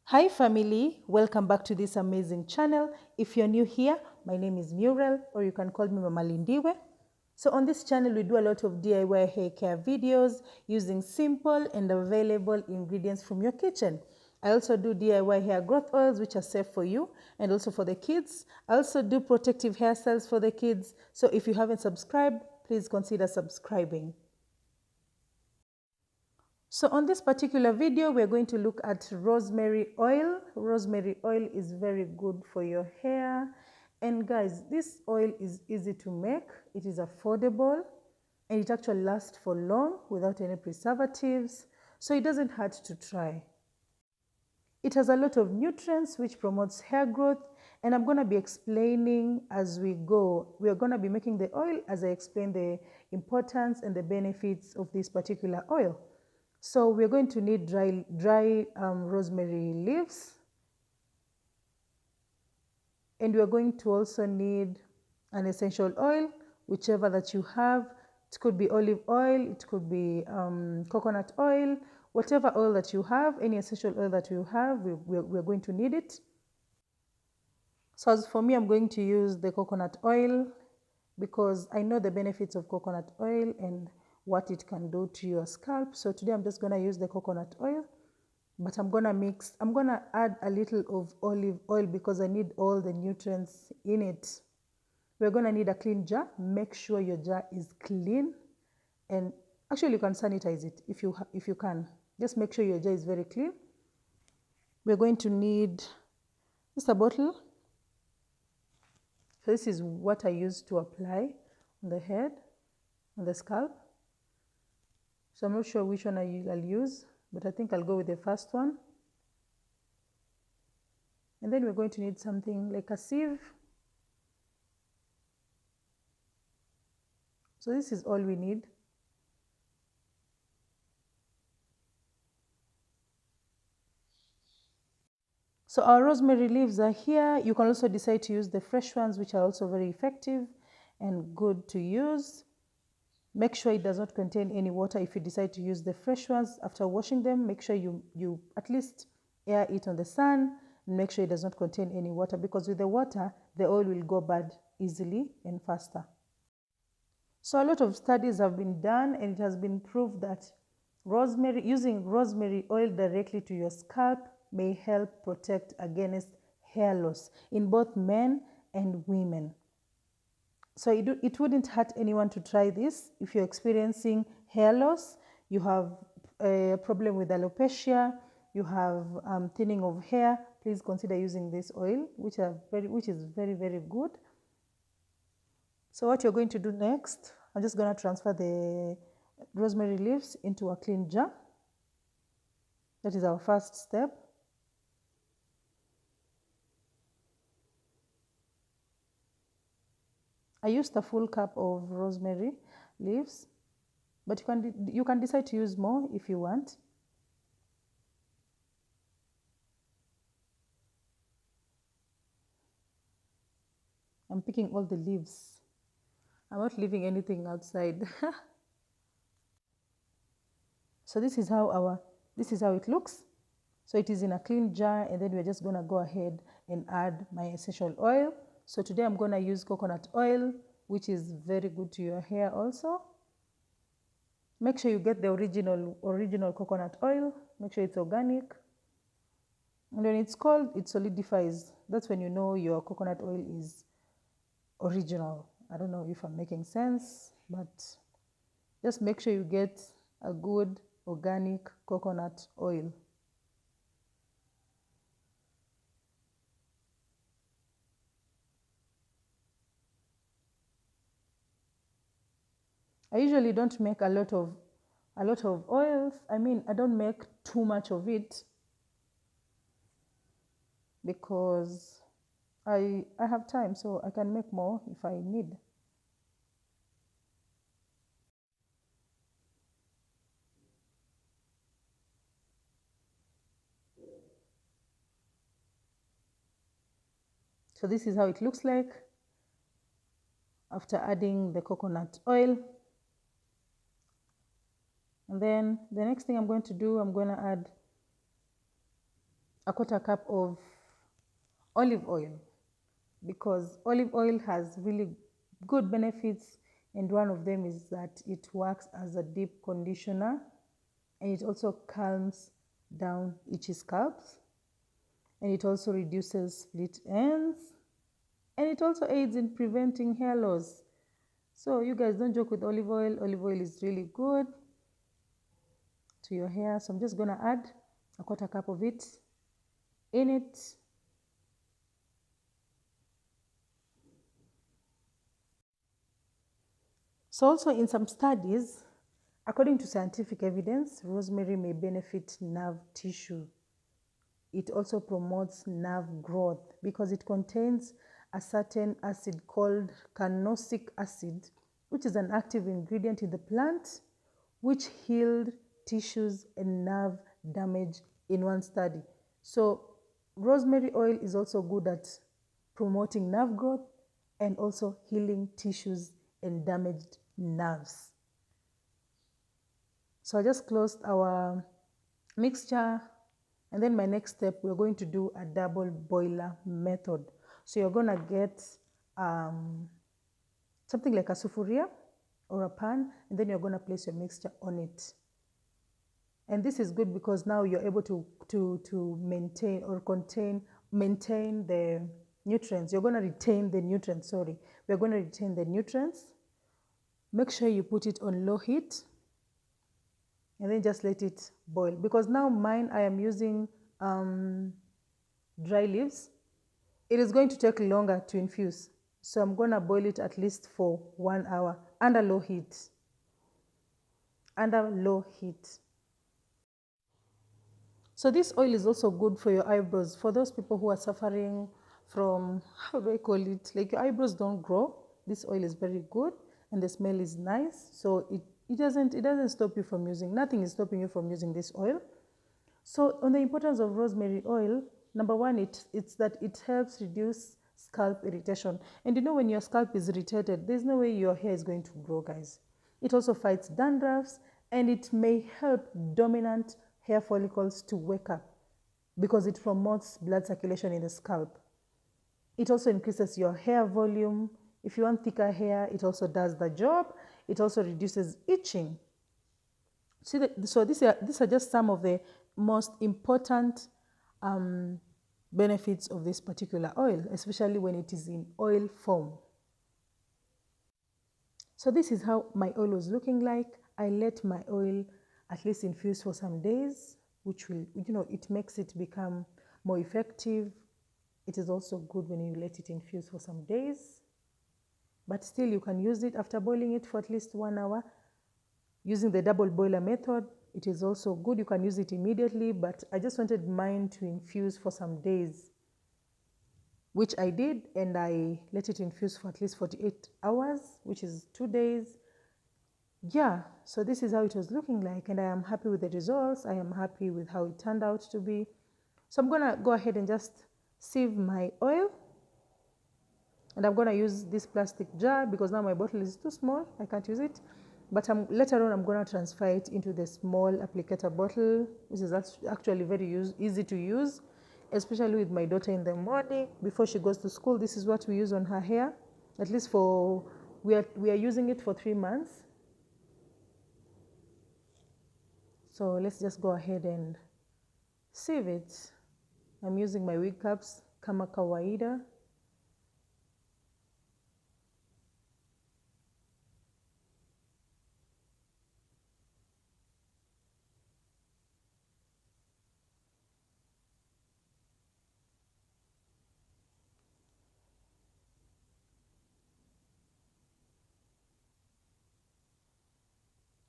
Hi family, welcome back to this amazing channel. If you're new here, my name is Muriel, or you can call me Mama Lindiwe. So on this channel, we do a lot of DIY hair care videos using simple and available ingredients from your kitchen. I also do DIY hair growth oils, which are safe for you and also for the kids. I also do protective hairstyles for the kids. So if you haven't subscribed, please consider subscribing. So on this particular video, we're going to look at rosemary oil. Rosemary oil is very good for your hair. And guys, this oil is easy to make. It is affordable and it actually lasts for long without any preservatives. So it doesn't hurt to try. It has a lot of nutrients which promotes hair growth, and I'm going to be explaining as we go. We are going to be making the oil as I explain the importance and the benefits of this particular oil. So we're going to need dry rosemary leaves, and we're going to also need an essential oil, whichever that you have. It could be olive oil, it could be coconut oil, whatever oil that you have, any essential oil that you have, we're going to need it. So as for me, I'm going to use the coconut oil because I know the benefits of coconut oil and what it can do to your scalp. So today I'm just going to use the coconut oil, but I'm going to add a little of olive oil because I need all the nutrients in it. We're going to need a clean jar. Make sure your jar is clean, and actually you can sanitize it if you can. Just make sure your jar is very clean. We're going to need just a bottle. So this is what I use to apply on the head, on the scalp. So I'm not sure which one I'll use, but I think I'll go with the first one. And then we're going to need something like a sieve. So this is all we need. So our rosemary leaves are here. You can also decide to use the fresh ones, which are also very effective and good to use. Make sure it does not contain any water. If you decide to use the fresh ones after washing them, make sure you at least air it on the sun, and make sure it does not contain any water, because with the water, the oil will go bad easily and faster. So a lot of studies have been done, and it has been proved that using rosemary oil directly to your scalp may help protect against hair loss in both men and women. So it wouldn't hurt anyone to try this. If you're experiencing hair loss, you have a problem with alopecia, you have thinning of hair, please consider using this oil, which is very, very good. So what you're going to do next, I'm just going to transfer the rosemary leaves into a clean jar. That is our first step. I used a full cup of rosemary leaves, but you can decide to use more if you want. I'm picking all the leaves. I'm not leaving anything outside. So this is how it looks. So it is in a clean jar, and then we're just going to go ahead and add my essential oil. So today I'm going to use coconut oil, which is very good to your hair also. Make sure you get the original coconut oil. Make sure it's organic. And when it's cold, it solidifies. That's when you know your coconut oil is original. I don't know if I'm making sense, but just make sure you get a good organic coconut oil. I usually don't make a lot of oils. I mean, I don't make too much of it because I have time, so I can make more if I need. So this is how it looks like after adding the coconut oil. And then the next thing I'm going to do, I'm going to add 1/4 cup of olive oil, because olive oil has really good benefits, and one of them is that it works as a deep conditioner, and it also calms down itchy scalps, and it also reduces split ends, and it also aids in preventing hair loss. So you guys don't joke with olive oil. Olive oil is really good to your hair. So I'm just gonna add 1/4 cup of it in it. So also in some studies, according to scientific evidence, rosemary may benefit nerve tissue. It also promotes nerve growth because it contains a certain acid called carnosic acid, which is an active ingredient in the plant, which healed tissues and nerve damage in one study. So rosemary oil is also good at promoting nerve growth and also healing tissues and damaged nerves. So I just closed our mixture, and then my next step, we're going to do a double boiler method. So you're going to get something like a sufuria or a pan, and then you're going to place your mixture on it. And this is good because now you're able to maintain or maintain the nutrients. You're going to retain the nutrients, sorry. We're going to retain the nutrients. Make sure you put it on low heat, and then just let it boil. Because now mine, I am using dry leaves. It is going to take longer to infuse. So I'm going to boil it at least for 1 hour under low heat. Under low heat. So this oil is also good for your eyebrows. For those people who are suffering from, how do I call it? Like your eyebrows don't grow. This oil is very good and the smell is nice. So it doesn't stop you from using, nothing is stopping you from using this oil. So on the importance of rosemary oil, number one, it's that it helps reduce scalp irritation. And you know, when your scalp is irritated, there's no way your hair is going to grow, guys. It also fights dandruffs, and it may help dominant hair follicles to wake up because it promotes blood circulation in the scalp. It also increases your hair volume. If you want thicker hair, it also does the job. It also reduces itching. So these are just some of the most important benefits of this particular oil, especially when it is in oil form. So this is how my oil was looking like. I let my oil at least infuse for some days, which will, it makes it become more effective. It is also good when you let it infuse for some days, but still you can use it after boiling it for at least 1 hour. Using the double boiler method, it is also good. You can use it immediately, but I just wanted mine to infuse for some days, which I did, and I let it infuse for at least 48 hours, which is 2 days. Yeah, so this is how it was looking like, and I am happy with the results. I am happy with how it turned out to be. So I'm gonna go ahead and just sieve my oil, and I'm gonna use this plastic jar because now my bottle is too small, I can't use it. But later on, I'm gonna transfer it into the small applicator bottle, which is actually very easy to use, especially with my daughter in the morning before she goes to school. This is what we use on her hair, at least we are using it for 3 months. So let's just go ahead and sieve it. I'm using my wig caps kama kawaida.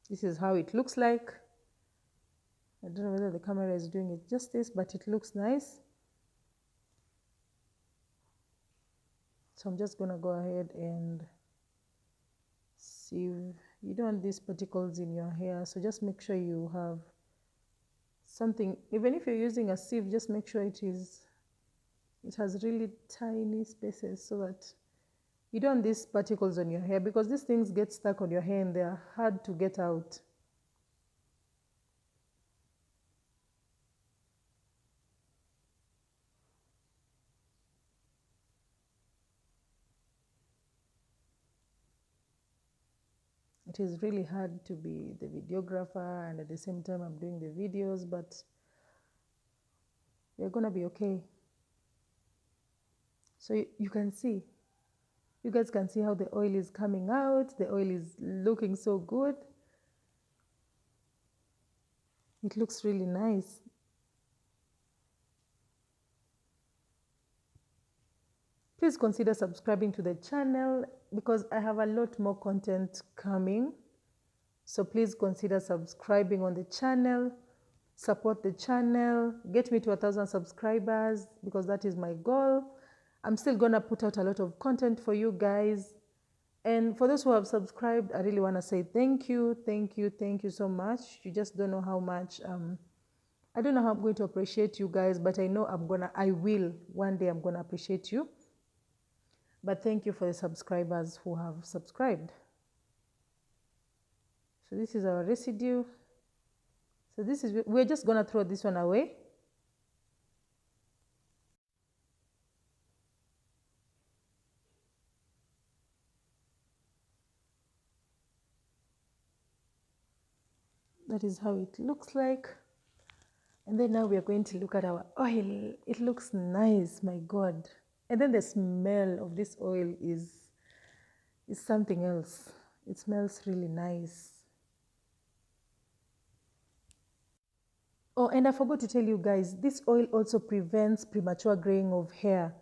This is how it looks like. I don't know whether the camera is doing it justice, but it looks nice. So I'm just gonna go ahead and sieve. You don't want these particles in your hair, so just make sure you have something. Even if you're using a sieve, just make sure it has really tiny spaces so that you don't want these particles on your hair, because these things get stuck on your hair and they're hard to get out. It is really hard to be the videographer and at the same time I'm doing the videos, but we're gonna be okay. So you can see, you guys can see how the oil is coming out. The oil is looking so good. It looks really nice. Please consider subscribing to the channel because I have a lot more content coming. So please consider subscribing on the channel, support the channel, get me to 1,000 subscribers because that is my goal. I'm still gonna put out a lot of content for you guys. And for those who have subscribed, I really wanna say thank you, thank you, thank you so much. You just don't know how much, I don't know how I'm going to appreciate you guys, but I know I will, one day I'm gonna appreciate you. But thank you for the subscribers who have subscribed. So this is our residue. So we're just gonna throw this one away. That is how it looks like. And then now we are going to look at our oil. It looks nice, my God. And then the smell of this oil is something else. It smells really nice. Oh, and I forgot to tell you guys, this oil also prevents premature graying of hair.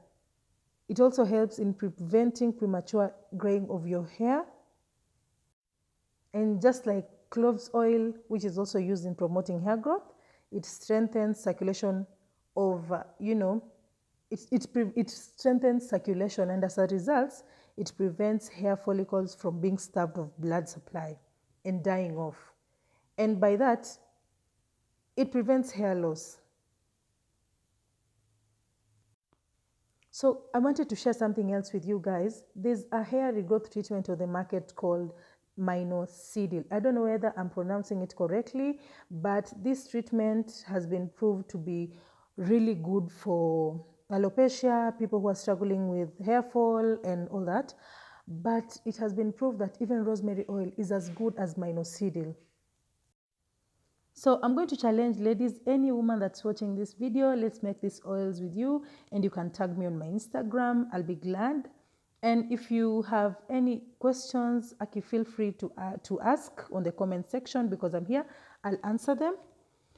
It also helps in preventing premature graying of your hair. And just like cloves oil, which is also used in promoting hair growth, it strengthens circulation of, it strengthens circulation, and as a result, it prevents hair follicles from being starved of blood supply and dying off. And by that, it prevents hair loss. So I wanted to share something else with you guys. There's a hair regrowth treatment on the market called minoxidil. I don't know whether I'm pronouncing it correctly, but this treatment has been proved to be really good for alopecia, people who are struggling with hair fall and all that. But it has been proved that even rosemary oil is as good as minoxidil. So I'm going to challenge ladies, any woman that's watching this video, let's make these oils with you, and you can tag me on my Instagram. I'll be glad. And if you have any questions, Aki, feel free to ask on the comment section because I'm here. I'll answer them.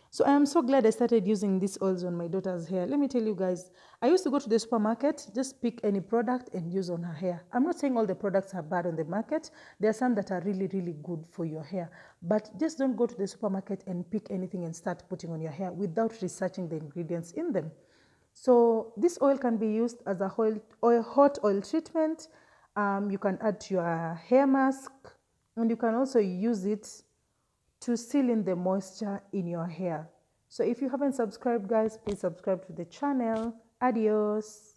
So I am so glad I started using these oils on my daughter's hair. Let me tell you guys, I used to go to the supermarket, just pick any product and use on her hair. I'm not saying all the products are bad on the market. There are some that are really, really good for your hair. But just don't go to the supermarket and pick anything and start putting on your hair without researching the ingredients in them. So this oil can be used as a hot oil treatment. You can add to your hair mask, and you can also use it to seal in the moisture in your hair. So if you haven't subscribed, guys, please subscribe to the channel. Adios.